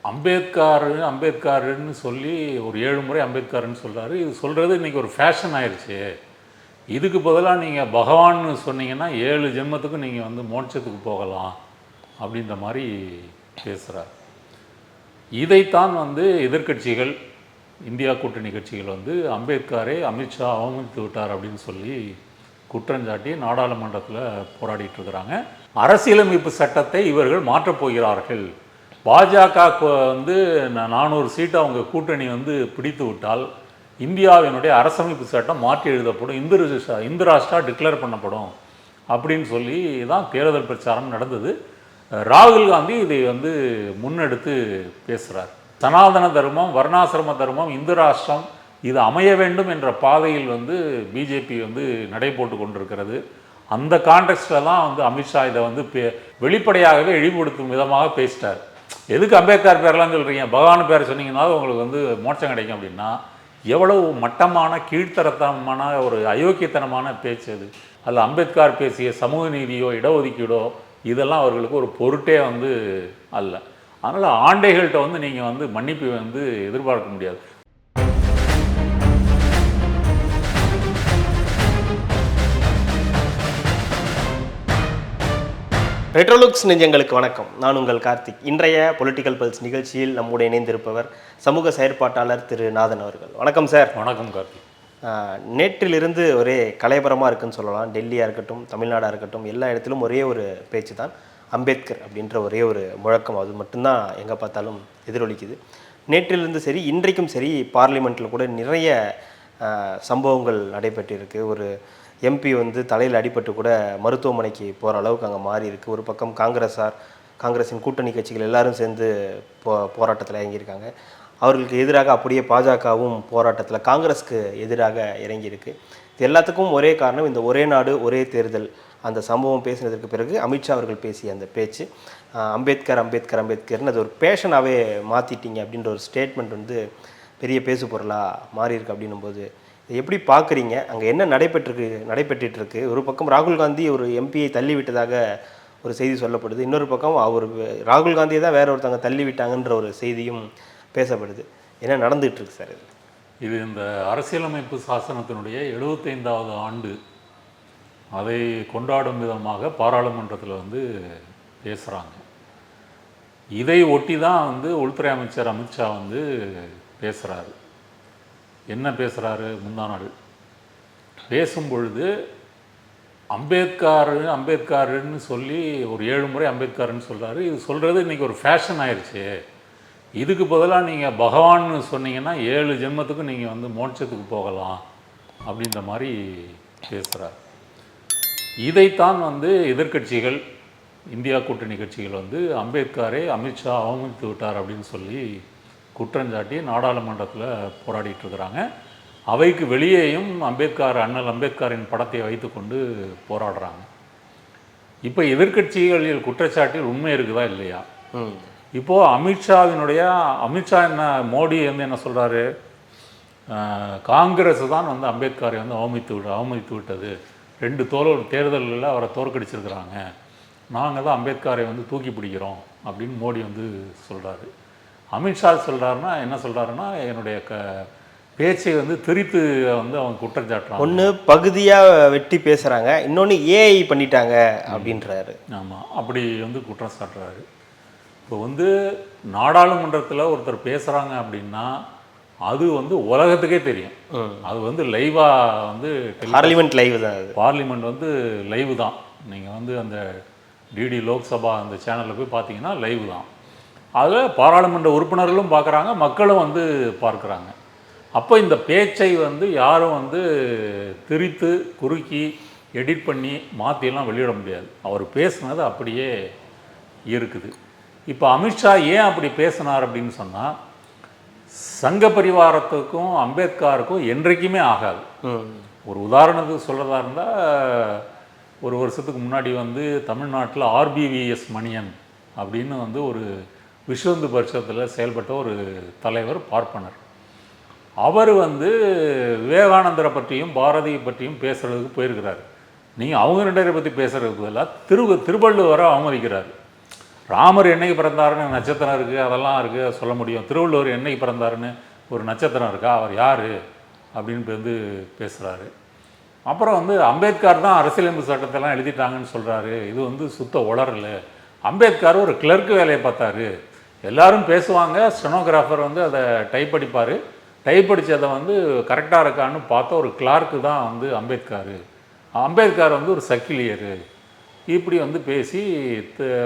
அம்பேத்கர்னு சொல்லி ஒரு 7 முறை அம்பேத்கர்னு சொல்கிறாரு. இது சொல்கிறது இன்றைக்கி ஒரு ஃபேஷன் ஆயிடுச்சு. இதுக்கு பதிலாக நீங்கள் பகவான்னு சொன்னீங்கன்னா 7 ஜென்மத்துக்கும் நீங்கள் வந்து மோட்சத்துக்கு போகலாம் அப்படின்ற மாதிரி பேசுகிறார். இதைத்தான் வந்து எதிர்க்கட்சிகள், இந்தியா கூட்டணி கட்சிகள் வந்து அம்பேத்கரை அமித்ஷா அவமதித்து விட்டார் அப்படின்னு சொல்லி குற்றஞ்சாட்டி நாடாளுமன்றத்தில் போராடிட்டு இருக்கிறாங்க. அரசியலமைப்பு சட்டத்தை இவர்கள் மாற்றப் போகிறார்கள். பாஜக வந்து 400 சீட்டு அவங்க கூட்டணி வந்து பிடித்து விட்டால் இந்தியாவினுடைய அரசமைப்பு சட்டம் மாற்றி எழுதப்படும், இந்து ராஷ்டிரா டிக்ளேர் பண்ணப்படும் அப்படின்னு சொல்லி தான் தேர்தல் பிரச்சாரம் நடந்தது. ராகுல் காந்தி இதை வந்து முன்னெடுத்து பேசுகிறார். சனாதன தர்மம், வர்ணாசிரம தர்மம், இந்து ராஷ்டிரம் இது அமைய வேண்டும் என்ற பாதையில் வந்து பிஜேபி வந்து நடை போட்டு கொண்டிருக்கிறது. அந்த கான்டெக்ஸ்டில் தான் வந்து அமித்ஷா இதை வந்து வெளிப்படையாகவே இழிவுபடுத்தும் விதமாக பேசிட்டார். எதுக்கு அம்பேத்கர் பேரெலாம் சொல்கிறீங்க, பகவான் பேரை சொன்னீங்கன்னாலும் உங்களுக்கு வந்து மோட்சம் கிடைக்கும் அப்படின்னா எவ்வளவு மட்டமான கீழ்த்தரத்தனமான ஒரு அயோக்கியத்தனமான பேச்சு அது. அதில் அம்பேத்கர் பேசிய சமூக நீதியோ இடஒதுக்கீடோ இதெல்லாம் அவர்களுக்கு ஒரு பொருட்டே வந்து அல்ல. அதனால் ஆண்டைகள்கிட்ட வந்து நீங்கள் வந்து மன்னிப்பு வந்து எதிர்பார்க்க முடியாது. ரெட்ரோலுக்ஸ் நெஞ்சங்களுக்கு வணக்கம். நான் உங்கள் கார்த்திக். இன்றைய பொலிட்டிக்கல் பல்ஸ் நிகழ்ச்சியில் நம்முடைய இணைந்திருப்பவர் சமூக செயற்பாட்டாளர் திரு நாதன் அவர்கள். வணக்கம் சார். வணக்கம் கார்த்திக். நேற்றிலிருந்து ஒரே கலைபரமாக இருக்குன்னு சொல்லலாம். டெல்லியாக இருக்கட்டும், தமிழ்நாடாக இருக்கட்டும், எல்லா இடத்திலும் ஒரே ஒரு பேச்சு தான், அம்பேத்கர் அப்படின்ற ஒரே ஒரு முழக்கம். அது மட்டும்தான் எங்கே பார்த்தாலும் எதிரொலிக்குது. நேற்றிலிருந்து சரி, இன்றைக்கும் சரி, பார்லிமெண்ட்டில் கூட நிறைய சம்பவங்கள் நடைபெற்றிருக்கு. ஒரு எம்பி வந்து தலையில் அடிபட்டு கூட மருத்துவமனைக்கு போகிற அளவுக்கு அங்கே மாறி இருக்குது. ஒரு பக்கம் காங்கிரஸின் கூட்டணி கட்சிகள் எல்லாரும் சேர்ந்து போராட்டத்தில் இறங்கியிருக்காங்க. அவர்களுக்கு எதிராக அப்படியே பாஜகவும் போராட்டத்தில் காங்கிரஸுக்கு எதிராக இறங்கியிருக்கு. இது எல்லாத்துக்கும் ஒரே காரணம், இந்த ஒரே நாடு ஒரே தேர்தல் அந்த சம்பவம் பேசினதற்கு பிறகு அமித்ஷா அவர்கள் பேசிய அந்த பேச்சு, அம்பேத்கர்னு அது ஒரு பேஷனாகவே மாற்றிட்டீங்க அப்படின்ற ஒரு ஸ்டேட்மெண்ட் வந்து பெரிய பேசு பொருளாக மாறியிருக்கு. அப்படின்னும் போது எப்படி பார்க்குறீங்க? அங்கே என்ன நடைபெற்றுருக்கு? ஒரு பக்கம் ராகுல் காந்தி ஒரு எம்பியை தள்ளி விட்டதாக ஒரு செய்தி சொல்லப்படுது. இன்னொரு பக்கம் அவர் ராகுல் காந்தியை தான் வேற ஒருத்தவங்க தள்ளி விட்டாங்கன்ற ஒரு செய்தியும் பேசப்படுது. என்ன நடந்துகிட்டு இருக்கு சார்? இது இந்த அரசியலமைப்பு சாசனத்தினுடைய 75வது ஆண்டு அதை கொண்டாடும் விதமாக பாராளுமன்றத்தில் வந்து பேசுகிறாங்க. இதை ஒட்டி தான் வந்து உள்துறை அமைச்சர் அமித்ஷா வந்து பேசுகிறாரு. என்ன பேசுகிறாரு? முந்தா நாள் பேசும் பொழுது அம்பேத்கர்னு சொல்லி ஒரு 7 முறை அம்பேத்கர்னு சொல்கிறாரு. இது சொல்கிறது இன்றைக்கி ஒரு ஃபேஷன் ஆயிடுச்சு. இதுக்கு பதிலாக நீங்கள் பகவான்னு சொன்னீங்கன்னா 7 ஜென்மத்துக்கும் நீங்கள் வந்து மோட்சத்துக்கு போகலாம் அப்படின்ற மாதிரி பேசுகிறார். இதைத்தான் வந்து எதிர்க்கட்சிகள், இந்தியா கூட்டணி கட்சிகள் வந்து அம்பேத்கரை அமித்ஷா அவமதித்து விட்டார் அப்படின்னு சொல்லி குற்றஞ்சாட்டி நாடாளுமன்றத்தில் போராடிட்டு இருக்கிறாங்க. அவைக்கு வெளியேயும் அண்ணல் அம்பேத்கரின் படத்தை வைத்து கொண்டு போராடுறாங்க. இப்போ எதிர்க்கட்சிகளில் குற்றச்சாட்டில் உண்மை இருக்குதா இல்லையா? இப்போது அமித்ஷா என்ன, மோடி வந்து என்ன சொல்கிறாரு, காங்கிரஸ் தான் வந்து அம்பேத்கரை வந்து அவமதித்து விட்டது, 2 தேர்தல்களில் அவரை தோற்கடிச்சிருக்கிறாங்க, நாங்கள் தான் அம்பேத்கரை வந்து தூக்கி பிடிக்கிறோம் அப்படின்னு மோடி வந்து சொல்கிறாரு. அமித்ஷா சொல்கிறாருன்னா என்ன சொல்கிறாருன்னா, என்னுடைய பேச்சை வந்து திரித்து வந்து அவங்க குற்றம் சாட்டுறாங்க. ஒன்று பகுதியாக வெட்டி பேசுகிறாங்க, இன்னொன்று ஏஐ பண்ணிட்டாங்க அப்படின்றாரு. ஆமாம், அப்படி வந்து குற்றம் சாட்டுறாரு. இப்போ வந்து நாடாளுமன்றத்தில் ஒருத்தர் பேசுகிறாங்க அப்படின்னா அது வந்து உலகத்துக்கே தெரியும். அது வந்து லைவாக வந்து பார்லிமெண்ட் லைவ் தான், பார்லிமெண்ட் வந்து லைவ் தான். நீங்கள் வந்து அந்த டிடி லோக்சபா அந்த சேனலில் போய் பார்த்தீங்கன்னா லைவ் தான். அதில் பாராளுமன்ற உறுப்பினர்களும் பார்க்குறாங்க, மக்களும் வந்து பார்க்குறாங்க. அப்போ இந்த பேச்சை வந்து யாரும் வந்து திரித்து குறுக்கி எடிட் பண்ணி மாற்றியெல்லாம் வெளியிட முடியாது. அவர் பேசுனது அப்படியே இருக்குது. இப்போ அமித்ஷா ஏன் அப்படி பேசினார் அப்படின்னு சொன்னால், சங்க பரிவாரத்துக்கும் அம்பேத்கருக்கும் என்றைக்குமே ஆகாது. ஒரு உதாரணத்துக்கு சொல்கிறதா இருந்தால், ஒரு வருஷத்துக்கு முன்னாடி வந்து தமிழ்நாட்டில் ஆர்பிவிஎஸ் மணியன் அப்படின்னு வந்து ஒரு விஸ்வந்து பரிஷத்தில் செயல்பட்ட ஒரு தலைவர், பார்ப்பனர். அவர் வந்து விவேகானந்தரை பற்றியும் பாரதியை பற்றியும் பேசுகிறதுக்கு போயிருக்கிறார். நீங்கள் அவங்க 2 பேரை பற்றி பேசுகிறதுக்கு பதிலாக திருவள்ளுவரை அவமதிக்கிறார். ராமர் என்னைக்கு பிறந்தாருன்னு நட்சத்திரம் இருக்குது, அதெல்லாம் இருக்குது, சொல்ல முடியும். திருவள்ளுவர் என்னைக்கு பிறந்தாருன்னு ஒரு நட்சத்திரம் இருக்கா, அவர் யார் அப்படின்னு வந்து பேசுகிறாரு. அப்புறம் வந்து அம்பேத்கர் தான் அரசியலமைப்பு சட்டத்தெல்லாம் எழுதிட்டாங்கன்னு சொல்கிறாரு. இது வந்து சுத்த உளறல். அம்பேத்கர் ஒரு கிளர்க்கு வேலையை பார்த்தாரு. எல்லாரும் பேசுவாங்க, ஸ்டெனோகிராஃபர் வந்து அதை டைப் அடிப்பார். டைப் அடித்ததை வந்து கரெக்டாக இருக்கான்னு பார்த்தா ஒரு கிளார்க்கு தான் வந்து அம்பேத்கர். அம்பேத்கர் வந்து ஒரு சக்கிலியர். இப்படி வந்து பேசி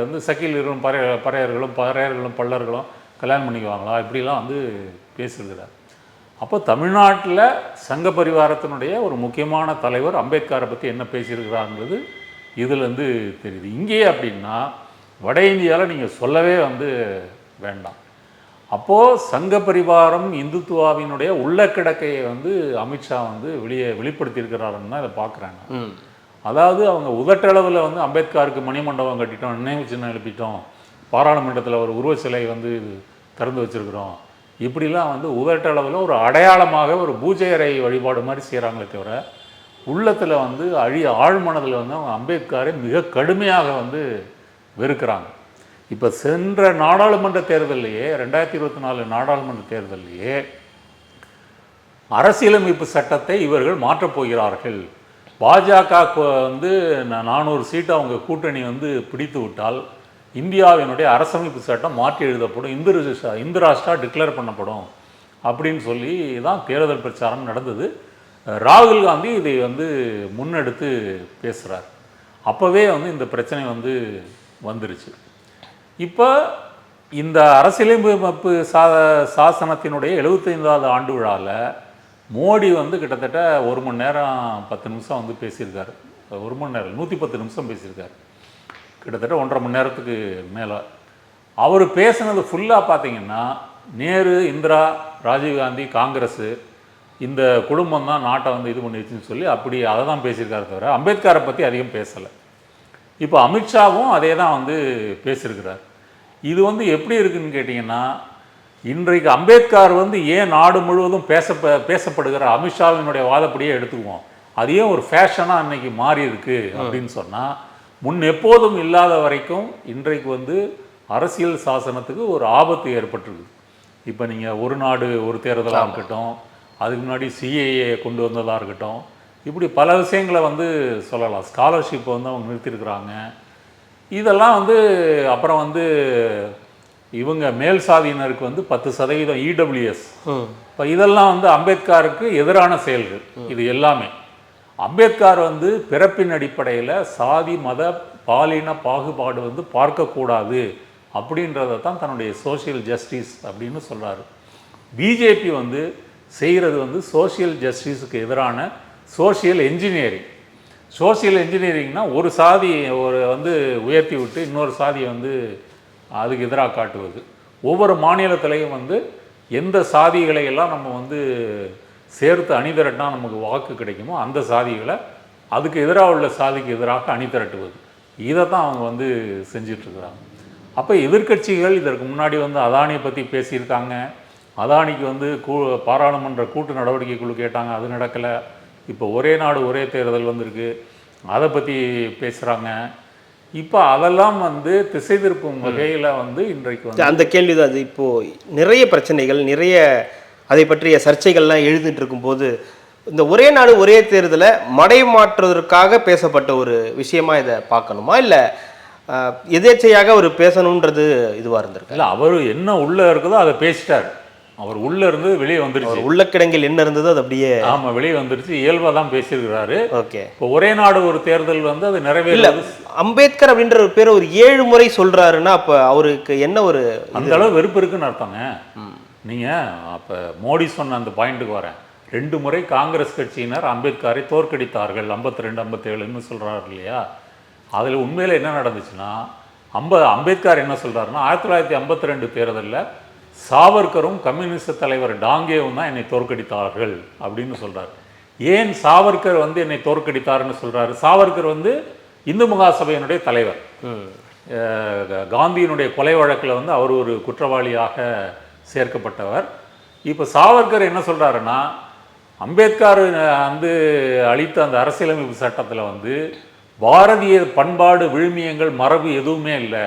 வந்து சக்கிலியர்களும் பறையர்களும் பல்லர்களும் கல்யாணம் பண்ணிக்குவாங்களா, இப்படிலாம் வந்து பேசியிருக்கிறார். அப்போ தமிழ்நாட்டில் சங்க பரிவாரத்தினுடைய ஒரு முக்கியமான தலைவர் அம்பேத்கரை பற்றி என்ன பேசியிருக்கிறாங்கிறது இதுலேருந்து தெரியுது. இங்கேயே அப்படின்னா வட இந்தியாவில் நீங்கள் சொல்லவே வந்து வேண்டாம். அப்போது சங்க பரிவாரம் இந்துத்துவாவினுடைய உள்ள கிடக்கையை வந்து அமித்ஷா வந்து வெளிப்படுத்தியிருக்கிறாருன்னு தான் இதை பார்க்குறாங்க. அதாவது அவங்க உதட்டளவில் வந்து அம்பேத்கருக்கு மணிமண்டபம் கட்டிட்டோம், நினைவு சின்னம் எழுப்பிட்டோம், பாராளுமன்றத்தில் ஒரு உருவ சிலை வந்து திறந்து வச்சுருக்குறோம், இப்படிலாம் வந்து உதட்டளவில் ஒரு அடையாளமாக ஒரு பூஜை அறை வழிபாடு மாதிரி செய்கிறாங்களே தவிர உள்ளத்தில் வந்து ஆழ்மனதில் வந்து அவங்க அம்பேத்கரை மிக கடுமையாக வந்து வெறுக்கிறாங்க. இப்போ சென்ற நாடாளுமன்ற தேர்தலையே 2024 நாடாளுமன்ற தேர்தலையே அரசியலமைப்பு சட்டத்தை இவர்கள் மாற்றப் போகிறார்கள். பாஜக வந்து 400 சீட்டு அவங்க கூட்டணி வந்து பிடித்து விட்டால் இந்தியாவினுடைய அரசமைப்பு சட்டம் மாற்றி எழுதப்படும், இந்து ராஷ்டிரா டிக்ளேர் பண்ணப்படும் அப்படின்னு சொல்லி தான் தேர்தல் பிரச்சாரம் நடந்தது. ராகுல் காந்தி இதை வந்து முன்னெடுத்து பேசுகிறார். அப்போவே வந்து இந்த பிரச்சனை வந்து வந்துருச்சு. இப்போ இந்த அரசியலமைப்பு சாசனத்தினுடைய 75வது ஆண்டு விழாவில் மோடி வந்து கிட்டத்தட்ட 1 மணி நேரம் 10 நிமிஷம் வந்து பேசியிருக்காரு. 1 மணி நேரம் 110 நிமிஷம் பேசியிருக்காரு, கிட்டத்தட்ட 1.5 மணி நேரத்துக்கு மேலே. அவர் பேசுனது ஃபுல்லாக பார்த்தீங்கன்னா நேரு, இந்திரா, ராஜீவ்காந்தி, காங்கிரஸு, இந்த குடும்பம் தான் நாட்டை வந்து இது பண்ணிடுச்சுன்னு சொல்லி அப்படி அதை தான் பேசியிருக்காரு தவிர அம்பேத்கரை பற்றி அதிகம் பேசலை. இப்போ அமித்ஷாவும் அதே தான் வந்து பேசியிருக்கிறார். இது வந்து எப்படி இருக்குதுன்னு கேட்டிங்கன்னா, இன்றைக்கு அம்பேத்கர் வந்து ஏன் நாடு முழுவதும் பேசப்படுகிற அமித்ஷாவினுடைய வாதப்படியே எடுத்துக்குவோம், அது ஏன் ஒரு ஃபேஷனாக இன்றைக்கி மாறி இருக்குது அப்படின்னு சொன்னால், முன் எப்போதும் இல்லாத வரைக்கும் இன்றைக்கு வந்து அரசியல் சாசனத்துக்கு ஒரு ஆபத்து ஏற்பட்டிருக்கு. இப்போ நீங்கள் ஒரு நாடு ஒரு தேர்தலாக இருக்கட்டும், அதுக்கு முன்னாடி சிஏஏ கொண்டு வந்ததாக இருக்கட்டும், இப்படி பல விஷயங்களை வந்து சொல்லலாம். ஸ்காலர்ஷிப்பை வந்து அவங்க நிறுத்தியிருக்கிறாங்க. இதெல்லாம் வந்து அப்புறம் வந்து இவங்க மேல் சாதியினருக்கு வந்து 10% இடபிள்யூஎஸ். இப்போ இதெல்லாம் வந்து அம்பேத்கருக்கு எதிரான செயல்கள். இது எல்லாமே அம்பேத்கர் வந்து பிறப்பின் அடிப்படையில் சாதி மத பாலின பாகுபாடு வந்து பார்க்கக்கூடாது அப்படின்றத தான் தன்னுடைய சோஷியல் ஜஸ்டிஸ் அப்படின்னு சொல்கிறாரு. பிஜேபி வந்து செய்கிறது வந்து சோஷியல் ஜஸ்டிஸுக்கு எதிரான சோஷியல் என்ஜினியரிங். சோஷியல் என்ஜினியரிங்னா ஒரு சாதி ஒரு வந்து உயர்த்தி விட்டு இன்னொரு சாதியை வந்து அதுக்கு எதிராக காட்டுவது. ஒவ்வொரு மாநிலத்திலையும் வந்து எந்த சாதிகளை எல்லாம் நம்ம வந்து சேர்த்து அணிதிரட்டினா நமக்கு வாக்கு கிடைக்குமோ அந்த சாதிகளை அதுக்கு எதிராக உள்ள சாதிக்கு எதிராக அணிதிரட்டுவது. இதை தான் அவங்க வந்து செஞ்சிட்ருக்குறாங்க. அப்போ எதிர்க்கட்சிகள் இதற்கு முன்னாடி வந்து அதானியை பற்றி பேசியிருக்காங்க. அதானிக்கு வந்து பாராளுமன்ற கூட்டு நடவடிக்கை குழு கேட்டாங்க, அது நடக்கலை. இப்போ ஒரே நாடு ஒரே தேர்தல் வந்திருக்கு, அதை பற்றி பேசுகிறாங்க. இப்போ அதெல்லாம் வந்து திசை திருப்பும் வகையில் வந்து இன்றைக்கு வந்து அந்த கேள்வி தான். அது இப்போது நிறைய பிரச்சனைகள், நிறைய அதை பற்றிய சர்ச்சைகள்லாம் எழுதிட்டு இருக்கும்போது இந்த ஒரே நாடு ஒரே தேர்தலை மடை மாற்றுவதற்காக பேசப்பட்ட ஒரு விஷயமா இதை பார்க்கணுமா, இல்லை எதேச்சையாக அவர் பேசணுன்றது இதுவாக இருந்திருக்கு? இல்லை, அவர் என்ன உள்ளே இருக்குதோ அதை பேசிட்டார். அவர் உள்ளே இருந்து வெளியே வந்துருச்சு. உள்ளக்கிடங்கில் என்ன இருந்ததோ அது அப்படியே ஆமாம் வெளியே வந்துருச்சு. இயல்பாக தான் பேசியிருக்கிறாரு. ஓகே. இப்போ ஒரே நாடு ஒரு தேர்தல் வந்து அது நிறைவேறல. அம்பேத்கர் அப்படின்ற ஒரு பேரை ஒரு 7 முறை சொல்கிறாருன்னா அப்போ அவருக்கு என்ன ஒரு அந்த அளவு வெறுப்பு இருக்குன்னு அர்த்தங்க. நீங்கள் அப்போ மோடி சொன்ன அந்த பாயிண்ட்டுக்கு வரேன். 2 முறை காங்கிரஸ் கட்சியினர் அம்பேத்கரை தோற்கடித்தார்கள், 52 57ன்னு சொல்கிறாரு இல்லையா? அதில் உண்மையில் என்ன நடந்துச்சுன்னா, அம்பேத்கர் என்ன சொல்கிறாருன்னா 1952 தேர்தலில் சாவர்கரும் கம்யூனிஸ்ட் தலைவர் டாங்கேவும் தான் என்னை தோற்கடித்தார்கள் அப்படின்னு சொல்கிறார். ஏன் சாவர்கர் வந்து என்னை தோற்கடித்தார்னு சொல்கிறாரு? சாவர்கர் வந்து இந்து மகாசபையினுடைய தலைவர். காந்தியினுடைய கொலை வழக்கில் வந்து அவர் ஒரு குற்றவாளியாக சேர்க்கப்பட்டவர். இப்போ சாவர்கர் என்ன சொல்கிறாருன்னா, அம்பேத்கர் வந்து அளித்த அந்த அரசியலமைப்பு சட்டத்தில் வந்து பாரதிய பண்பாடு விழுமியங்கள் மரபு எதுவுமே இல்லை,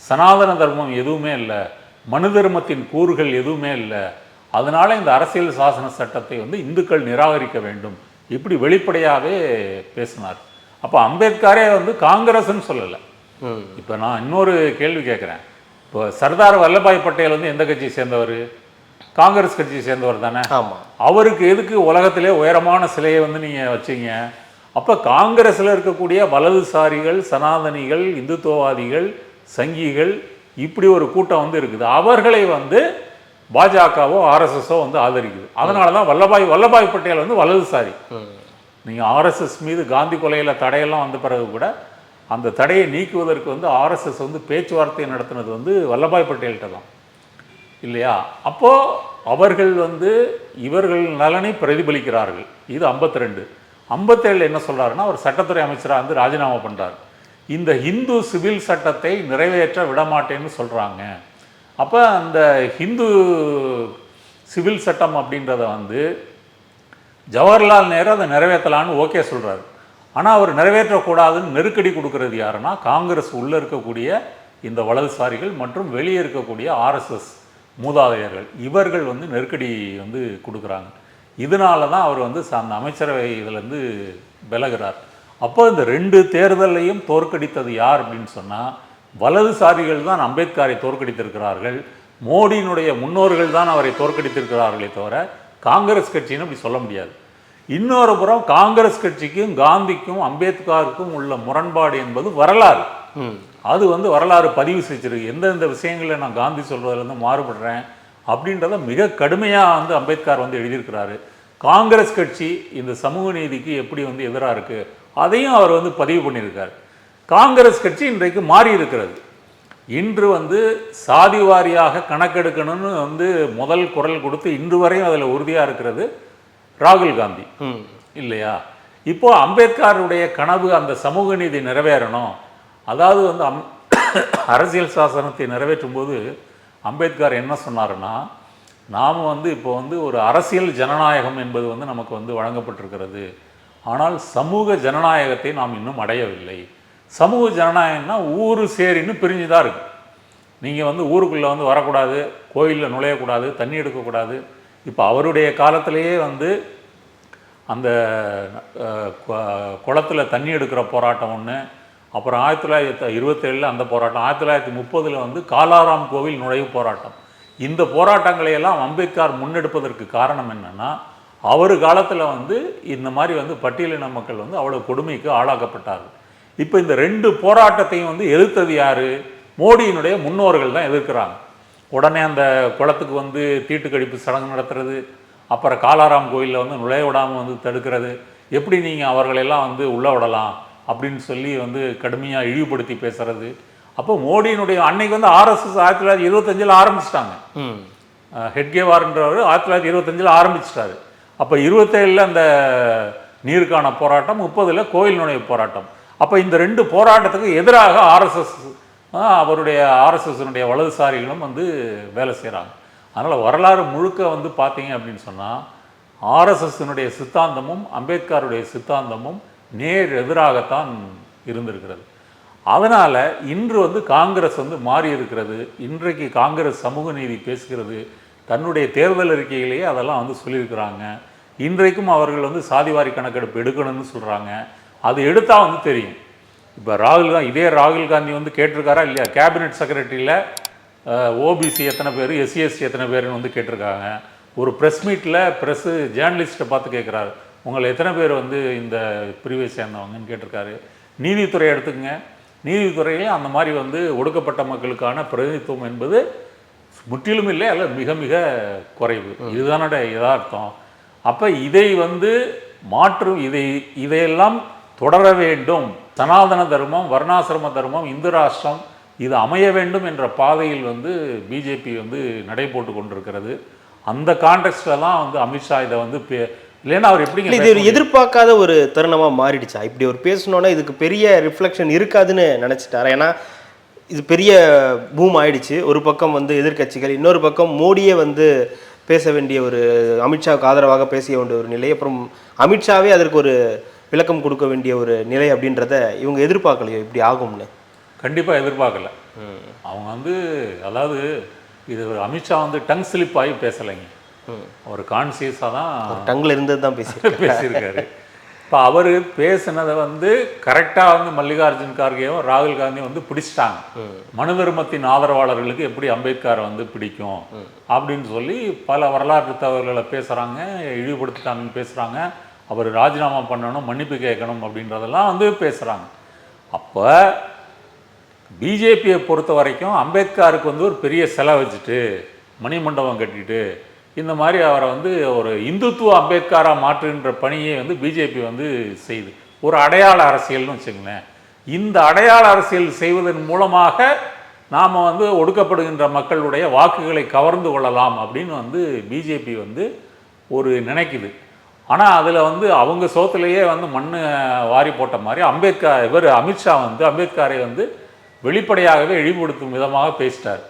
சனாதன தர்மம் எதுவுமே இல்லை, மனு தர்மத்தின் கூறுகள் எதுவுமே இல்லை, அதனால இந்த அரசியல் சாசன சட்டத்தை வந்து இந்துக்கள் நிராகரிக்க வேண்டும், இப்படி வெளிப்படையாகவே பேசினார். அப்போ அம்பேத்கரே வந்து காங்கிரஸ்ன்னு சொல்லலை. இப்போ நான் இன்னொரு கேள்வி கேட்குறேன். இப்போ சர்தார் வல்லபாய் பட்டேல் வந்து எந்த கட்சியை சேர்ந்தவர்? காங்கிரஸ் கட்சியை சேர்ந்தவர் தானே. அவருக்கு எதுக்கு உலகத்திலே உயரமான சிலையை வந்து நீங்கள் வச்சீங்க? அப்போ காங்கிரஸில் இருக்கக்கூடிய வலதுசாரிகள், சனாதனிகள், இந்துத்துவவாதிகள், சங்கிகள், இப்படி ஒரு கூட்டம் வந்து இருக்குது. அவர்களை வந்து பாஜகவோ ஆர்எஸ்எஸோ வந்து ஆதரிக்குது. அதனால தான் வல்லபாய் பட்டேல் வந்து வலதுசாரி. நீங்கள் ஆர்எஸ்எஸ் மீது காந்தி கொலையில் தடையெல்லாம் வந்த பிறகு கூட அந்த தடையை நீக்குவதற்கு வந்து ஆர்எஸ்எஸ் வந்து பேச்சுவார்த்தை நடத்தினது வந்து வல்லபாய் பட்டேல்கிட்ட தான், இல்லையா? அப்போது அவர்கள் வந்து இவர்கள் நலனை பிரதிபலிக்கிறார்கள். இது 52. 57 என்ன சொல்கிறாருன்னா, அவர் சட்டத்துறை அமைச்சராக வந்து ராஜினாமா பண்ணுறார். இந்த ஹிந்து சிவில் சட்டத்தை நிறைவேற்ற விடமாட்டேன்னு சொல்கிறாங்க. அப்போ அந்த ஹிந்து சிவில் சட்டம் அப்படின்றத வந்து ஜவஹர்லால் நேரு அதை நிறைவேற்றலான்னு ஓகே சொல்கிறாரு. ஆனால் அவர் நிறைவேற்றக்கூடாதுன்னு நெருக்கடி கொடுக்கறது யாருன்னா, காங்கிரஸ் உள்ளே இருக்கக்கூடிய இந்த வலதுசாரிகள் மற்றும் வெளியே இருக்கக்கூடிய ஆர்எஸ்எஸ் மூதாதையர்கள், இவர்கள் வந்து நெருக்கடி வந்து கொடுக்குறாங்க. இதனால தான் அவர் வந்து அந்த அமைச்சரவை இதிலேருந்து விலகிறார். அப்போ இந்த 2 தேர்தலையும் தோற்கடித்தது யார் அப்படின்னு சொன்னால், வலதுசாரிகள் தான் அம்பேத்கரை தோற்கடித்திருக்கிறார்கள். மோடியினுடைய முன்னோர்கள் தான் அவரை தோற்கடித்திருக்கிறார்களே தவிர காங்கிரஸ் கட்சின்னு அப்படி சொல்ல முடியாது. இன்னொரு புறம் காங்கிரஸ் கட்சிக்கும் காந்திக்கும் அம்பேத்கருக்கும் உள்ள முரண்பாடு என்பது வரலாறு. அது வந்து வரலாறு பதிவு செஞ்சிருக்கு. எந்தெந்த விஷயங்களில் நான் காந்தி சொல்வதிலேருந்து மாறுபடுறேன் அப்படின்றத மிக கடுமையாக வந்து அம்பேத்கர் வந்து எழுதியிருக்கிறாரு. காங்கிரஸ் கட்சி இந்த சமூக நீதிக்கு எப்படி வந்து எதிராக இருக்குது அதையும் அவர் வந்து பதிவு பண்ணியிருக்கார். காங்கிரஸ் கட்சி இன்றைக்கு மாறி இருக்கிறது. இன்று வந்து சாதி வாரியாக கணக்கெடுக்கணும்னு வந்து முதல் குரல் கொடுத்து இன்று வரையும் அதில் உறுதியாக இருக்கிறது ராகுல் காந்தி, இல்லையா? இப்போ அம்பேத்கருடைய கனவு அந்த சமூக நீதி நிறைவேறணும். அதாவது வந்து அரசியல் சாசனத்தை நிறைவேற்றும் போது அம்பேத்கர் என்ன சொன்னாருன்னா, நாம் வந்து இப்போ வந்து ஒரு அரசியல் ஜனநாயகம் என்பது வந்து நமக்கு வந்து வழங்கப்பட்டிருக்கிறது, ஆனால் சமூக ஜனநாயகத்தை நாம் இன்னும் அடையவில்லை. சமூக ஜனநாயகம்னா ஊர் சேரின்னு பிரிஞ்சு தான் இருக்குது. நீங்கள் வந்து ஊருக்குள்ளே வந்து வரக்கூடாது, கோயிலில் நுழையக்கூடாது, தண்ணி எடுக்கக்கூடாது. இப்போ அவருடைய காலத்திலேயே வந்து அந்த குளத்தில் தண்ணி எடுக்கிற போராட்டம் ஒன்று, அப்புறம் 1927 அந்த போராட்டம், 1930 வந்து காலாராம் கோவில் நுழைவு போராட்டம். இந்த போராட்டங்களையெல்லாம் அம்பேத்கர் முன்னெடுப்பதற்கு காரணம் என்னென்னா, அவர் காலத்தில் வந்து இந்த மாதிரி வந்து பட்டியலின மக்கள் வந்து அவ்வளோ கொடுமைக்கு ஆளாக்கப்பட்டார்கள். இப்போ இந்த 2 போராட்டத்தையும் வந்து எதிர்த்தது யார்? மோடியினுடைய முன்னோர்கள் தான் எதிர்க்கிறாங்க. உடனே அந்த குளத்துக்கு வந்து தீட்டு கழிப்பு சடங்கு நடத்துறது, அப்புறம் காலாராம் கோயிலில் வந்து நுழைய விடாமல் வந்து தடுக்கிறது, எப்படி நீங்கள் அவர்களெல்லாம் வந்து உள்ள விடலாம் அப்படின்னு சொல்லி வந்து கடுமையாக இழிவுபடுத்தி பேசுறது. அப்போ மோடியினுடைய அன்னைக்கு வந்து ஆர்எஸ்எஸ் 1925 ஆரம்பிச்சிட்டாங்க. ஹெட்கேவார்ன்றவர் 1925 ஆரம்பிச்சிட்டாரு. அப்போ 27 அந்த நீருக்கான போராட்டம், 30 கோயில் நுழைவு போராட்டம். அப்போ இந்த 2 போராட்டத்துக்கு எதிராக அவருடைய ஆர்எஸ்எஸ்னுடைய வலதுசாரிகளும் வந்து வேலை செய்கிறாங்க. அதனால் வரலாறு முழுக்க வந்து பார்த்தீங்க அப்படின்னு சொன்னால், ஆர்எஸ்எஸ்னுடைய சித்தாந்தமும் அம்பேத்கருடைய சித்தாந்தமும் நேர் எதிராகத்தான் இருந்திருக்கிறது. அதனால் இன்று வந்து காங்கிரஸ் வந்து மாறி இருக்கிறது. இன்றைக்கு காங்கிரஸ் சமூக நீதி பேசுகிறது. தன்னுடைய தேர்தல் அறிக்கையிலேயே அதெல்லாம் வந்து சொல்லியிருக்கிறாங்க. இன்றைக்கும் அவர்கள் வந்து சாதிவாரி கணக்கெடுப்பு எடுக்கணும்னு சொல்கிறாங்க. அது எடுத்தால் வந்து தெரியும். இப்போ இதே ராகுல் காந்தி வந்து கேட்டிருக்காரா இல்லையா? கேபினெட் செக்ரட்டரியில் ஓபிசி எத்தனை பேர், எஸ்சிஎஸ்டி எத்தனை பேர்னு வந்து கேட்டிருக்காங்க. ஒரு ப்ரெஸ் மீட்டில் ஜேர்னலிஸ்ட்டை பார்த்து கேட்குறாரு, உங்களை எத்தனை பேர் வந்து இந்த பிரிவை சேர்ந்தவங்கன்னு கேட்டிருக்காரு. நீதித்துறை எடுத்துக்கங்க, நீதித்துறையிலே அந்த மாதிரி வந்து ஒடுக்கப்பட்ட மக்களுக்கான பிரதிநிதித்துவம் என்பது முற்றிலும் இல்லை, அல்ல மிக மிக குறைவு. இதுதானோட யதார்த்தம். அப்போ இதை வந்து இதையெல்லாம் தொடர வேண்டும். சனாதன தர்மம், வர்ணாசிரம தர்மம், இந்து ராஷ்டிரம் இது அமைய வேண்டும் என்ற பாதையில் வந்து பிஜேபி வந்து நடை போட்டு கொண்டிருக்கிறது. அந்த கான்டெக்ஸ்டில் தான் வந்து அமித்ஷா இதை வந்து இல்லைன்னா அவர் எப்படி இது ஒரு எதிர்பார்க்காத ஒரு தருணமாக மாறிடுச்சா? இப்படி ஒரு பேசணுன்னா இதுக்கு பெரிய ரிஃப்ளெக்ஷன் இருக்காதுன்னு நினச்சிட்டாரா? ஏன்னா இது பெரிய பூம் ஆயிடுச்சு. ஒரு பக்கம் வந்து எதிர்கட்சிகள், இன்னொரு பக்கம் மோடியே வந்து பேச வேண்டிய ஒரு, அமித்ஷாவுக்கு ஆதரவாக பேச வேண்டிய ஒரு நிலை, அப்புறம் அமித்ஷாவே அதற்கு ஒரு விளக்கம் கொடுக்க வேண்டிய ஒரு நிலை அப்படின்றத இவங்க எதிர்பார்க்கலையோ இப்படி ஆகும்னு? கண்டிப்பாக எதிர்பார்க்கல. அவங்க வந்து அதாவது இது ஒரு அமித்ஷா வந்து டங் ஸ்லிப் ஆகி பேசலைங்க, அவர் கான்சியஸாக தான் டங்கில் இருந்தது தான் பேசியிருக்காரு. இப்போ அவர் பேசினதை வந்து கரெக்டாக வந்து மல்லிகார்ஜுன் கார்கேவும் ராகுல் காந்தியும் வந்து பிடிச்சிட்டாங்க. மனு தர்மத்தின் ஆதரவாளர்களுக்கு எப்படி அம்பேத்கரை வந்து பிடிக்கும் அப்படின்னு சொல்லி பல வரலாற்று தகவல்களை பேசுகிறாங்க, இழிவுபடுத்திட்டாங்கன்னு பேசுகிறாங்க, அவர் ராஜினாமா பண்ணணும், மன்னிப்பு கேட்கணும் அப்படின்றதெல்லாம் வந்து பேசுகிறாங்க. அப்போ பிஜேபியை பொறுத்த வரைக்கும் அம்பேத்கருக்கு வந்து ஒரு பெரிய செலவு வச்சுட்டு மணிமண்டபம் கட்டிட்டு இந்த மாதிரி அவரை வந்து ஒரு இந்துத்துவ அம்பேத்கராக மாற்றுகின்ற பணியை வந்து பிஜேபி வந்து செய்யுது. ஒரு அடையாள அரசியல்னு வச்சுங்களேன். இந்த அடையாள அரசியல் செய்வதன் மூலமாக நாம் வந்து ஒடுக்கப்படுகின்ற மக்களுடைய வாக்குகளை கவர்ந்து கொள்ளலாம் அப்படின்னு வந்து பிஜேபி வந்து ஒரு நினைக்குது. ஆனால் அதில் வந்து அவங்க சோத்துலேயே வந்து மண் வாரி போட்ட மாதிரி அமித்ஷா வந்து அம்பேத்கரை வந்து வெளிப்படையாகவே இழிவுபடுத்தும் விதமாக பேசிட்டார்.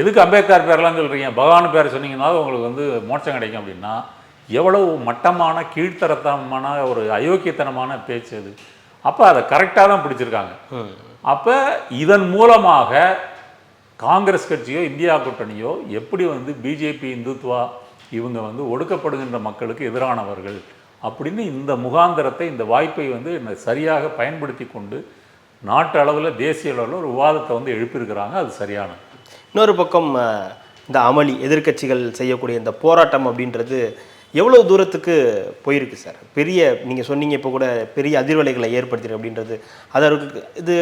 எதுக்கு அம்பேத்கர் பேரெல்லாம் சொல்கிறீங்க, பகவான் பேரை சொன்னீங்கன்னா உங்களுக்கு வந்து மோட்சம் கிடைக்கும் அப்படின்னா எவ்வளவு மட்டமான கீழ்த்தரத்தனமான ஒரு அயோக்கியத்தனமான பேச்சு அது. அப்போ அதை கரெக்டாக தான் பிடிச்சிருக்காங்க. அப்போ இதன் மூலமாக காங்கிரஸ் கட்சியோ இந்தியா கூட்டணியோ எப்படி வந்து பிஜேபி இந்துத்துவா இவங்க வந்து ஒடுக்கப்படுகின்ற மக்களுக்கு எதிரானவர்கள் அப்படின்னு இந்த முகாந்திரத்தை இந்த வாய்ப்பை வந்து சரியாக பயன்படுத்தி கொண்டு நாட்டு அளவில் தேசிய அளவில் ஒரு விவாதத்தை வந்து எழுப்பியிருக்கிறாங்க. அது சரியானது. இன்னொரு பக்கம் இந்த அமளி எதிர்க்கட்சிகள் செய்யக்கூடிய இந்த போராட்டம் அப்படின்றது எவ்வளோ தூரத்துக்கு போயிருக்கு சார்? பெரிய நீங்கள் சொன்னீங்க இப்போ கூட பெரிய அதிர்வலைகளை ஏற்படுத்திருக்கு அப்படின்றது. அதற்கு இது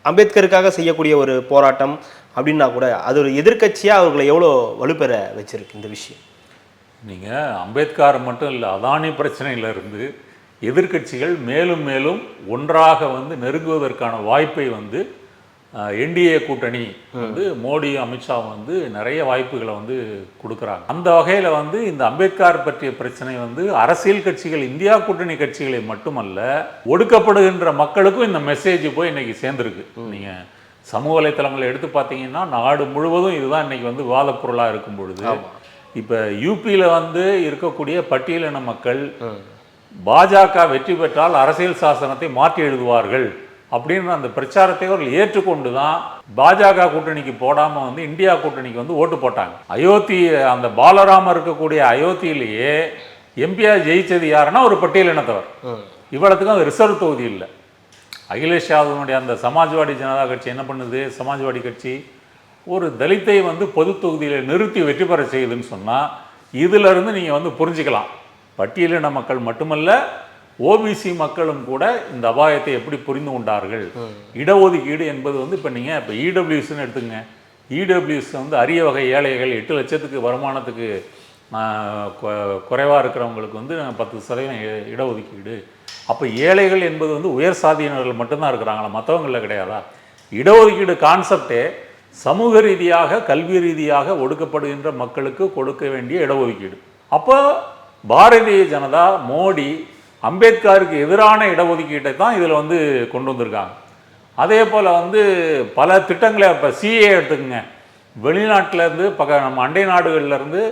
அம்பேத்கருக்காக செய்யக்கூடிய ஒரு போராட்டம் அப்படின்னா கூட அது ஒரு எதிர்க்கட்சியாக அவர்களை எவ்வளோ வலுப்பெற வச்சிருக்கு இந்த விஷயம்? நீங்கள் அம்பேத்கர் மட்டும் இல்லை, அதானி பிரச்சனையிலிருந்து எதிர்க்கட்சிகள் மேலும் மேலும் ஒன்றாக வந்து நெருங்குவதற்கான வாய்ப்பை வந்து என்டிஏ கூட்டணி வந்து மோடி அமித்ஷா வந்து நிறைய வாய்ப்புகளை வந்து கொடுக்குறாங்க. அந்த வகையில் வந்து இந்த அம்பேத்கர் பற்றிய பிரச்சனை வந்து அரசியல் கட்சிகள் இந்தியா கூட்டணி கட்சிகளை மட்டுமல்ல ஒடுக்கப்படுகின்ற மக்களுக்கும் இந்த மெசேஜ் போய் இன்னைக்கு சேர்ந்துருக்கு. நீங்கள் சமூக வலைத்தளங்களை எடுத்து பார்த்தீங்கன்னா நாடு முழுவதும் இதுதான் இன்னைக்கு வந்து விவாத பொருளாக இருக்கும் பொழுது, இப்போ யூபியில் வந்து இருக்கக்கூடிய பட்டியலின மக்கள் பாஜக வெற்றி பெற்றால் அரசியல் சாசனத்தை மாற்றி எழுதுவார்கள் அப்படின்னு அந்த பிரச்சாரத்தை அவர்கள் ஏற்றுக்கொண்டு தான் பாஜக கூட்டணிக்கு போடாமல் வந்து இந்தியா கூட்டணிக்கு வந்து ஓட்டு போட்டாங்க. அயோத்தி அந்த பாலராமர் இருக்கக்கூடிய அயோத்தியிலேயே எம்பியா ஜெயிச்சது யாருன்னா ஒரு பட்டியலினத்தவர். இவ்வளவுக்கும் அது ரிசர்வ் தொகுதி இல்லை. அகிலேஷ் யாதவனுடைய அந்த சமாஜ்வாடி ஜனதா கட்சி என்ன பண்ணுது, சமாஜ்வாடி கட்சி ஒரு தலித்தை வந்து பொது தொகுதியில் நிறுத்தி வெற்றி பெற செய்யுதுன்னு சொன்னால் இதிலிருந்து நீங்கள் வந்து புரிஞ்சுக்கலாம் பட்டியலின மக்கள் மட்டுமல்ல ஓபிசி மக்களும் கூட இந்த அபாயத்தை எப்படி புரிந்து கொண்டார்கள். இடஒதுக்கீடு என்பது வந்து இப்போ நீங்கள் இப்போ இடபிள்யூஸ்ன்னு எடுத்துங்க. இடபிள்யூஸ் வந்து அரிய வகை ஏழைகள் 8 லட்சத்துக்கு வருமானத்துக்கு குறைவாக இருக்கிறவங்களுக்கு வந்து 10% இடஒதுக்கீடு. அப்போ ஏழைகள் என்பது வந்து உயர் சாதியினர்கள் மட்டும்தான் இருக்கிறாங்களா, மற்றவங்களில் கிடையாதா? இடஒதுக்கீடு கான்செப்டே சமூக ரீதியாக கல்வி ரீதியாக ஒடுக்கப்படுகின்ற மக்களுக்கு கொடுக்க வேண்டிய இடஒதுக்கீடு. அப்போ பாரதிய ஜனதா மோடி அம்பேத்கருக்கு எதிரான இடஒதுக்கீட்டை தான் இதில் வந்து கொண்டு வந்திருக்காங்க. அதே போல் வந்து பல திட்டங்களை இப்போ சிஏ எடுத்துக்கோங்க. வெளிநாட்டிலேருந்து நம்ம அண்டை நாடுகள்லேருந்து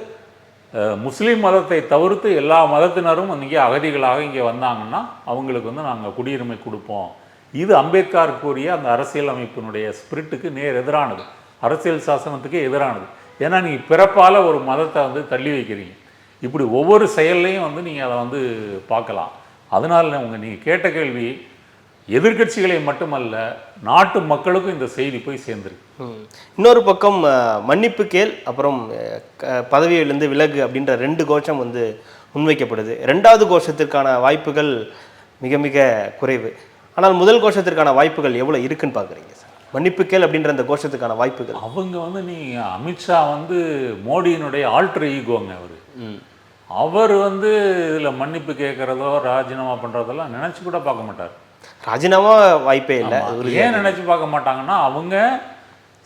முஸ்லீம் மதத்தை தவிர்த்து எல்லா மதத்தினரும் இங்கே அகதிகளாக இங்கே வந்தாங்கன்னா அவங்களுக்கு வந்து நாங்கள் குடியுரிமை கொடுப்போம். இது அம்பேத்கருக்குரிய அந்த அரசியல் அமைப்பினுடைய ஸ்பிரிட்டுக்கு நேர் எதிரானது, அரசியல் சாசனத்துக்கு எதிரானது. ஏன்னா நீங்கள் பிறப்பால் ஒரு மதத்தை வந்து தள்ளி வைக்கிறீங்க. இப்படி ஒவ்வொரு செயல்லையும் வந்து நீங்கள் அதை வந்து பார்க்கலாம். அதனால் நீங்கள் கேட்ட கேள்வி எதிர்க்கட்சிகளை மட்டுமல்ல நாட்டு மக்களுக்கும் இந்த செய்தி போய் சேர்ந்துருக்கு. இன்னொரு பக்கம் மன்னிப்பு கேள் அப்புறம் பதவியிலிருந்து விலகு அப்படின்ற 2 கோஷம் வந்து முன்வைக்கப்படுது. 2வது கோஷத்திற்கான வாய்ப்புகள் மிக மிக குறைவு. ஆனால் முதல் கோஷத்திற்கான வாய்ப்புகள் எவ்வளோ இருக்குன்னு பார்க்குறீங்க சார்? மன்னிப்பு கேள் அப்படின்ற அந்த கோஷத்துக்கான வாய்ப்புகள். அவங்க வந்து நீங்கள் அமித்ஷா வந்து மோடியினுடைய ஆல்டர் ஈகோங்க. அவர் வந்து இதில் மன்னிப்பு கேட்குறதோ ராஜினாமா பண்ணுறதெல்லாம் நினச்சி கூட பார்க்க மாட்டார். ராஜினாமா வாய்ப்பே இல்லை. ஏன் நினச்சி பார்க்க மாட்டாங்கன்னா அவங்க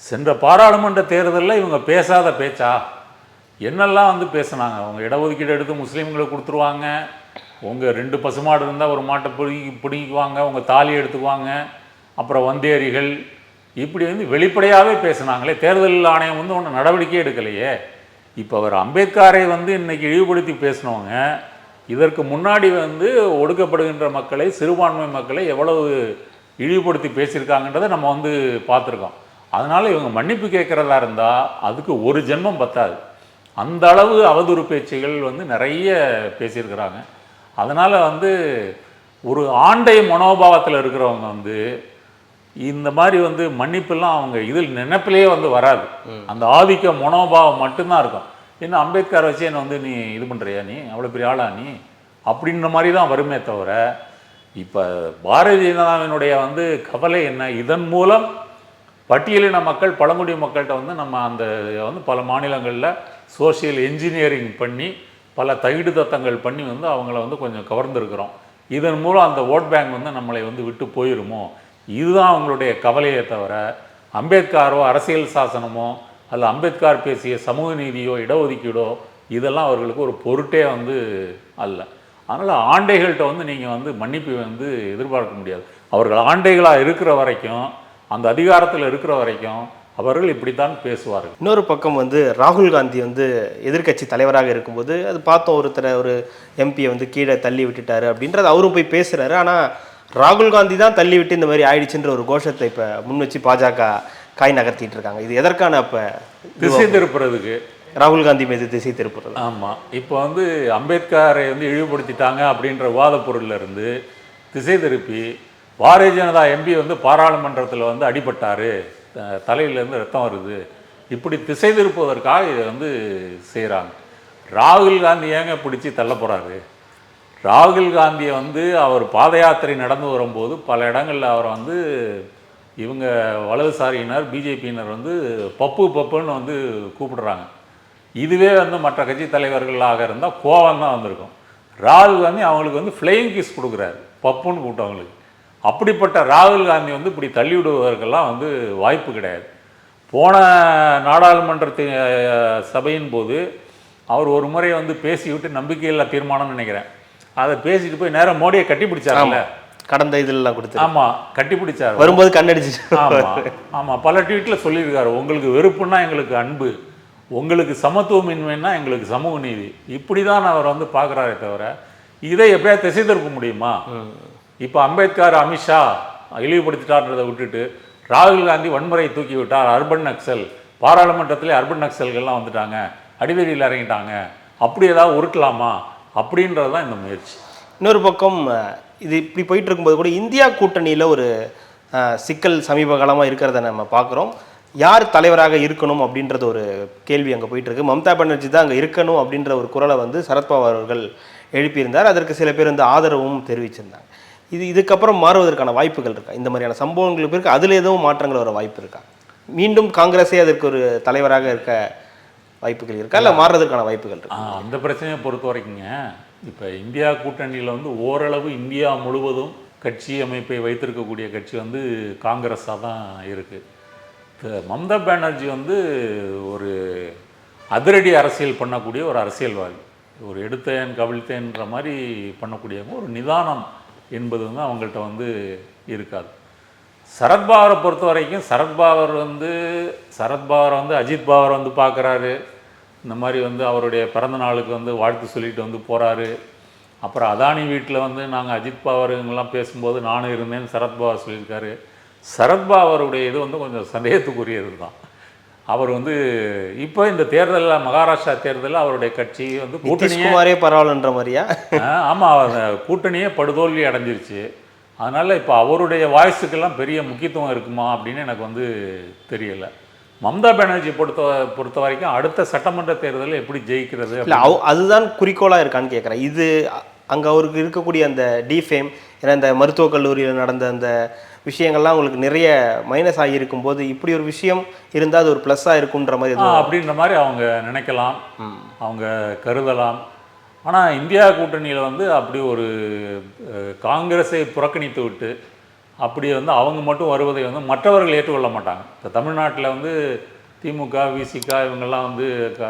சென்ற பாராளுமன்ற தேர்தலில் இவங்க பேசாத பேச்சா என்னெல்லாம் வந்து பேசுனாங்க. அவங்க இடஒதுக்கீடு எடுத்து முஸ்லீம்களுக்கு கொடுத்துருவாங்க, உங்கள் 2 பசுமாடு இருந்தால் ஒரு மாட்டை பிடிக்குவாங்க, உங்கள் தாலி எடுத்துக்குவாங்க, அப்புறம் வந்தேரிகள், இப்படி வந்து வெளிப்படையாகவே பேசுனாங்களே. தேர்தல் ஆணையம் வந்து ஒன்றும் நடவடிக்கை எடுக்கலையே. இப்போ அவர் அம்பேத்கரை வந்து இன்றைக்கி இழிவுபடுத்தி பேசினவங்க இதற்கு முன்னாடி வந்து ஒடுக்கப்படுகின்ற மக்களை சிறுபான்மை மக்களை எவ்வளவு இழிவுபடுத்தி பேசியிருக்காங்கன்றதை நம்ம வந்து பார்த்துருக்கோம். அதனால் இவங்க மன்னிப்பு கேட்குறதா இருந்தால் அதுக்கு ஒரு ஜென்மம் பத்தாது. அந்த அளவு அவதூறு பேச்சுகள் வந்து நிறைய பேசியிருக்கிறாங்க. அதனால் வந்து ஒரு ஆண்டை மனோபாவத்தில் இருக்கிறவங்க வந்து இந்த மாதிரி வந்து மன்னிப்பெல்லாம் அவங்க இதில் நினைப்பிலேயே வந்து வராது. அந்த ஆதிக்க மனோபாவம் மட்டும்தான் இருக்கும். என்ன அம்பேத்கர் வச்சு என்னை வந்து நீ இது பண்ணுறியா, நீ அவ்வளோ பெரிய ஆளா நீ அப்படின்ற மாதிரி தான் வருமே தவிர, இப்போ பாரதிய ஜனதாவினுடைய வந்து கவலை என்ன, இதன் மூலம் பட்டியலின மக்கள் பழங்குடி மக்கள்கிட்ட வந்து நம்ம அந்த வந்து பல மாநிலங்களில் சோஷியல் என்ஜினியரிங் பண்ணி பல தகுடு தத்தங்கள் பண்ணி வந்து அவங்கள வந்து கொஞ்சம் கவர்ந்துருக்கிறோம். இதன் மூலம் அந்த ஓட் பேங்க் வந்து நம்மளை வந்து விட்டு போயிருமோ, இதுதான் அவங்களுடைய கவலையை தவிர அம்பேத்கரோ அரசியல் சாசனமோ அல்ல அம்பேத்கர் பேசிய சமூக நீதியோ இடஒதுக்கீடோ இதெல்லாம் அவர்களுக்கு ஒரு பொருட்டே வந்து அல்ல. அதனால் ஆண்டைகள்கிட்ட வந்து நீங்கள் வந்து மன்னிப்பு வந்து எதிர்பார்க்க முடியாது. அவர்கள் ஆண்டைகளாக இருக்கிற வரைக்கும், அந்த அதிகாரத்தில் இருக்கிற வரைக்கும் அவர்கள் இப்படித்தான் பேசுவார்கள். இன்னொரு பக்கம் வந்து ராகுல் காந்தி வந்து எதிர்க்கட்சி தலைவராக இருக்கும்போது அது பார்த்தோம், ஒரு எம்பியை வந்து கீழே தள்ளி விட்டுட்டாரு அப்படின்றது அவரும் போய் பேசுகிறாரு. ஆனால் ராகுல் காந்தி தான் தள்ளி விட்டு இந்த மாதிரி ஆயிடுச்சுன்ற ஒரு கோஷத்தை இப்போ முன் வச்சு பாஜக காய் நகர்த்திட்டு இருக்காங்க. இது எதற்கான இப்போ திசை திருப்புறதுக்கு, ராகுல் காந்தி மீது திசை திருப்புறது. ஆமாம், இப்போ வந்து அம்பேத்கரை வந்து இழிவுபடுத்திட்டாங்க அப்படின்ற விவாத பொருளில் இருந்து திசை திருப்பி பாரதிய ஜனதா எம்பி வந்து பாராளுமன்றத்தில் வந்து அடிபட்டார், தலையிலேருந்து ரத்தம் வருது, இப்படி திசை திருப்புவதற்காக இதை வந்து செய்கிறாங்க. ராகுல் காந்தி ஏங்க பிடிச்சி தள்ள போகிறாரு? ராகுல் காந்தியை வந்து அவர் பாத யாத்திரை நடந்து வரும்போது பல இடங்களில் அவரை வந்து இவங்க வலதுசாரியினர் பிஜேபியினர் வந்து பப்பு பப்புன்னு வந்து கூப்பிடுறாங்க. இதுவே வந்து மற்ற கட்சி தலைவர்களாக இருந்தால் கோவம் தான் வந்திருக்கும். ராகுல் காந்தி அவங்களுக்கு வந்து ஃப்ளையிங் கிஸ் கொடுக்குறாரு, பப்புன்னு கூப்பிட்டவங்களுக்கு. அப்படிப்பட்ட ராகுல் காந்தி வந்து இப்படி தள்ளிவிடுவதற்கெல்லாம் வந்து வாய்ப்பு கிடையாது. போன நாடாளுமன்றத்தின் சபையின் போது அவர் ஒரு முறை வந்து பேசிவிட்டு நம்பிக்கையில்லா தீர்மானம்னு நினைக்கிறேன், அதை பேசிட்டு போய் நேரம் மோடியை கட்டி பிடிச்சாருல்ல, கடந்த இதெல்லாம் கொடுத்து. ஆமாம், கட்டி பிடிச்சார் வரும்போது கண்ணடிச்சு. ஆமாம் ஆமாம், பல ட்வீட்டில் சொல்லியிருக்காரு, உங்களுக்கு வெறுப்புன்னா எங்களுக்கு அன்பு, உங்களுக்கு சமத்துவமின்மைன்னா எங்களுக்கு சமூக நீதி, இப்படி தான் அவர் வந்து பார்க்குறாரே தவிர இதை எப்படியா திசை திருப்ப முடியுமா? இப்போ அம்பேத்கர் அமித்ஷா இழிவுபடுத்திட்டார்ன்றதை விட்டுட்டு ராகுல் காந்தி வன்முறையை தூக்கி விட்டார், அர்பன் நக்சல், பாராளுமன்றத்திலே அர்பன் நக்சல்கள்லாம் வந்துட்டாங்க, அடிவெளியில் இறங்கிட்டாங்க, அப்படி ஏதாவது உருட்டலாமா அப்படின்றது தான் இந்த முயற்சி. இன்னொரு பக்கம் இது இப்படி போயிட்டு இருக்கும்போது கூட இந்தியா கூட்டணியில் ஒரு சிக்கல் சமீப காலமாக இருக்கிறத நம்ம பார்க்குறோம். யார் தலைவராக இருக்கணும் அப்படின்றது ஒரு கேள்வி அங்கே போயிட்டுருக்கு. மம்தா பானர்ஜி தான் அங்கே இருக்கணும் அப்படின்ற ஒரு குரலை வந்து சரத்பவார் அவர்கள் எழுப்பியிருந்தார். அதற்கு சில பேர் வந்து ஆதரவும் தெரிவிச்சிருந்தாங்க. இதுக்கப்புறம் மாறுவதற்கான வாய்ப்புகள் இருக்கா? இந்த மாதிரியான சம்பவங்களுக்கு பிறகு அதில் எதுவும் மாற்றங்கள் வர வாய்ப்பு இருக்கா? மீண்டும் காங்கிரஸே அதற்கு ஒரு தலைவராக இருக்க வாய்ப்புகள் இருக்கா, இல்லை மாறுறதுக்கான வாய்ப்புகள் இருக்கா? அந்த பிரச்சனையை பொறுத்த வரைக்குங்க, இப்போ இந்தியா கூட்டணியில் வந்து ஓரளவு இந்தியா முழுவதும் கட்சி அமைப்பை வைத்திருக்கக்கூடிய கட்சி வந்து காங்கிரஸாக தான் இருக்குது. மம்தா பானர்ஜி வந்து ஒரு அதிரடி அரசியல் பண்ணக்கூடிய ஒரு அரசியல்வாதி, ஒரு எடுத்தேன் கவிழ்த்தேன்ற மாதிரி பண்ணக்கூடியவங்க, ஒரு நிதானம் என்பது வந்து அவங்கள்ட்ட வந்து இருக்காது. சரத்பவாரை பொறுத்த வரைக்கும் சரத்பவார் வந்து அஜித் பவார் வந்து பார்க்குறாரு, இந்த மாதிரி வந்து அவருடைய பிறந்த நாளுக்கு வந்து வாழ்த்து சொல்லிட்டு வந்து போகிறாரு. அப்புறம் அதானி வீட்டில் வந்து நாங்கள் அஜித் பவாருங்கெல்லாம் பேசும்போது நானும் இருந்தேன்னு சரத்பவார் சொல்லியிருக்காரு. சரத்பவாருடைய இது வந்து கொஞ்சம் சந்தேகத்துக்குரியது தான். அவர் வந்து இப்போ இந்த தேர்தலில், மகாராஷ்டிரா தேர்தலில் அவருடைய கட்சி வந்து கூட்டணியே பரவாயில்லன்ற மாதிரியா? ஆமாம், கூட்டணியே படுதோல்வி அடைஞ்சிருச்சு. அதனால் இப்போ அவருடைய வாய்ஸுக்கெல்லாம் பெரிய முக்கியத்துவம் இருக்குமா அப்படின்னு எனக்கு வந்து தெரியலை. மம்தா பானர்ஜி பொறுத்த வரைக்கும் அடுத்த சட்டமன்ற தேர்தலில் எப்படி ஜெயிக்கிறது இல்லை, அதுதான் குறிக்கோளாக இருக்கான்னு கேட்குறேன். இது அங்கே அவருக்கு இருக்கக்கூடிய அந்த டிஃபேம், ஏன்னா இந்த மருத்துவக் கல்லூரியில் நடந்த அந்த விஷயங்கள்லாம் உங்களுக்கு நிறைய மைனஸ் ஆகியிருக்கும் போது இப்படி ஒரு விஷயம் இருந்தால் அது ஒரு ப்ளஸ்ஸாக இருக்குன்ற மாதிரி அப்படின்ற மாதிரி அவங்க நினைக்கலாம், அவங்க கருதலாம். ஆனால் இந்தியா கூட்டணியில் வந்து அப்படி ஒரு காங்கிரஸை புறக்கணித்து விட்டு அப்படி வந்து அவங்க மட்டும் வருவதை வந்து மற்றவர்கள் ஏற்றுக்கொள்ள மாட்டாங்க. இப்போ தமிழ்நாட்டில் வந்து திமுக, விசிக இவங்கெல்லாம் வந்து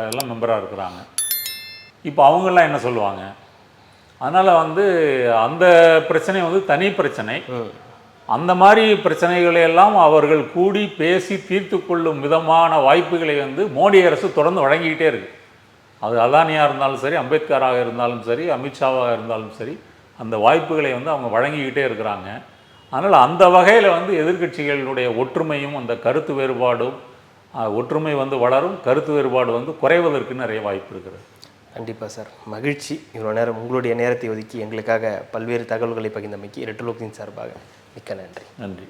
எல்லாம் மெம்பராக இருக்கிறாங்க. இப்போ அவங்கெல்லாம் என்ன சொல்லுவாங்க? அதனால் வந்து அந்த பிரச்சனை வந்து தனி பிரச்சனை. அந்த மாதிரி பிரச்சனைகளையெல்லாம் அவர்கள் கூடி பேசி தீர்த்து கொள்ளும் விதமான வாய்ப்புகளை வந்து மோடி அரசு தொடர்ந்து வழங்கிக்கிட்டே இருக்குது. அது அதானியாக இருந்தாலும் சரி, அம்பேத்கராக இருந்தாலும் சரி, அமித்ஷாவாக இருந்தாலும் சரி, அந்த வாய்ப்புகளை வந்து அவங்க வழங்கிக்கிட்டே இருக்கிறாங்க. அதனால் அந்த வகையில் வந்து எதிர்க்கட்சிகளுடைய ஒற்றுமையும் அந்த கருத்து வேறுபாடும் ஒற்றுமை வந்து வளரும், கருத்து வேறுபாடு வந்து குறைவதற்கு நிறைய வாய்ப்பு இருக்கிறது. கண்டிப்பாக சார். மகிழ்ச்சி. இவ்வளோ நேரம் உங்களுடைய நேரத்தை ஒதுக்கி எங்களுக்காக பல்வேறு தகவல்களை பகிர்ந்தமைக்கு ரெட் லோக்கின் சார்பாக மிக்க நன்றி. நன்றி.